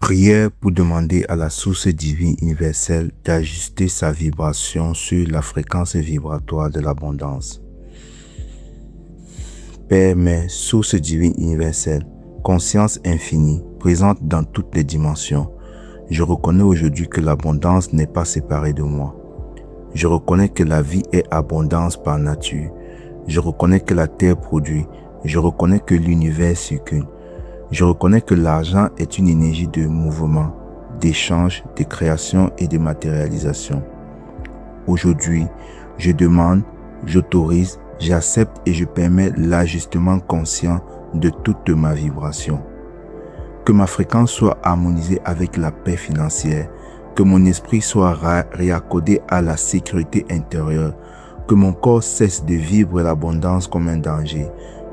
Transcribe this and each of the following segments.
Prière pour demander à la source divine universelle d'ajuster sa vibration sur la fréquence vibratoire de l'abondance. Père, mais source divine universelle, conscience infinie, présente dans toutes les dimensions, je reconnais aujourd'hui que l'abondance n'est pas séparée de moi. Je reconnais que la vie est abondance par nature. Je reconnais que la terre produit. Je reconnais que l'univers circule. Je reconnais que l'argent est une énergie de mouvement, d'échange, de création et de matérialisation. Aujourd'hui, je demande, j'autorise, j'accepte et je permets l'ajustement conscient de toute ma vibration. Que ma fréquence soit harmonisée avec la paix financière, que mon esprit soit réaccordé à la sécurité intérieure, que mon corps cesse de vivre l'abondance comme un danger,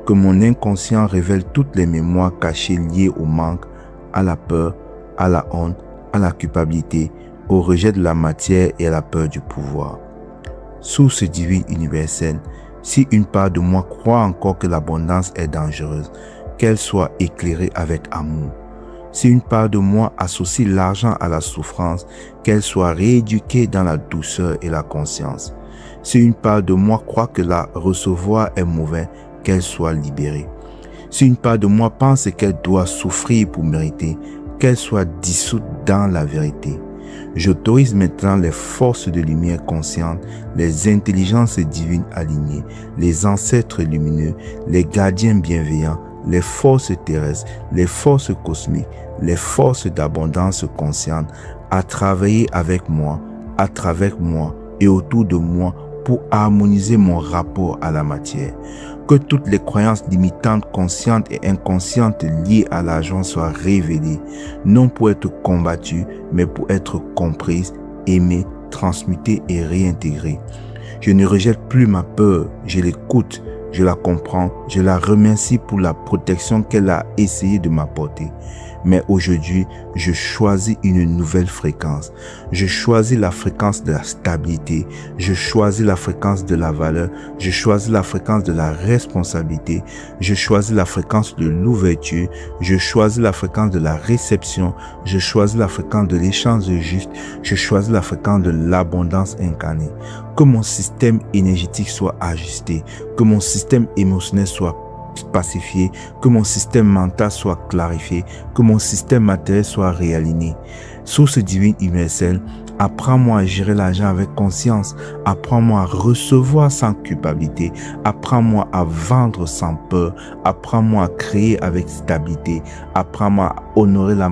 que mon inconscient révèle toutes les mémoires cachées liées au manque, à la peur, à la honte, à la culpabilité, au rejet de la matière et à la peur du pouvoir. Source divine universelle, si une part de moi croit encore que l'abondance est dangereuse, qu'elle soit éclairée avec amour. Si une part de moi associe l'argent à la souffrance, qu'elle soit rééduquée dans la douceur et la conscience. Si une part de moi croit que la recevoir est mauvais, qu'elle soit libérée. Si une part de moi pense qu'elle doit souffrir pour mériter, qu'elle soit dissoute dans la vérité. J'autorise maintenant les forces de lumière consciente, les intelligences divines alignées, les ancêtres lumineux, les gardiens bienveillants, les forces terrestres, les forces cosmiques, les forces d'abondance consciente à travailler avec moi, à travers moi et autour de moi pour harmoniser mon rapport à la matière. Que toutes les croyances limitantes conscientes et inconscientes liées à l'argent soient révélées, non pour être combattues, mais pour être comprises, aimées, transmutées et réintégrées. Je ne rejette plus ma peur, je l'écoute, je la comprends, je la remercie pour la protection qu'elle a essayé de m'apporter. Mais aujourd'hui, je choisis une nouvelle fréquence. Je choisis la fréquence de la stabilité. Je choisis la fréquence de la valeur. Je choisis la fréquence de la responsabilité. Je choisis la fréquence de l'ouverture. Je choisis la fréquence de la réception. Je choisis la fréquence de l'échange juste. Je choisis la fréquence de l'abondance incarnée. Que mon système énergétique soit ajusté. Que mon système émotionnel soit pacifié, que mon système mental soit clarifié, que mon système matériel soit réaligné. Source divine universelle, apprends-moi à gérer l'argent avec conscience, apprends-moi à recevoir sans culpabilité, apprends-moi à vendre sans peur, apprends-moi à créer avec stabilité, apprends-moi à honorer la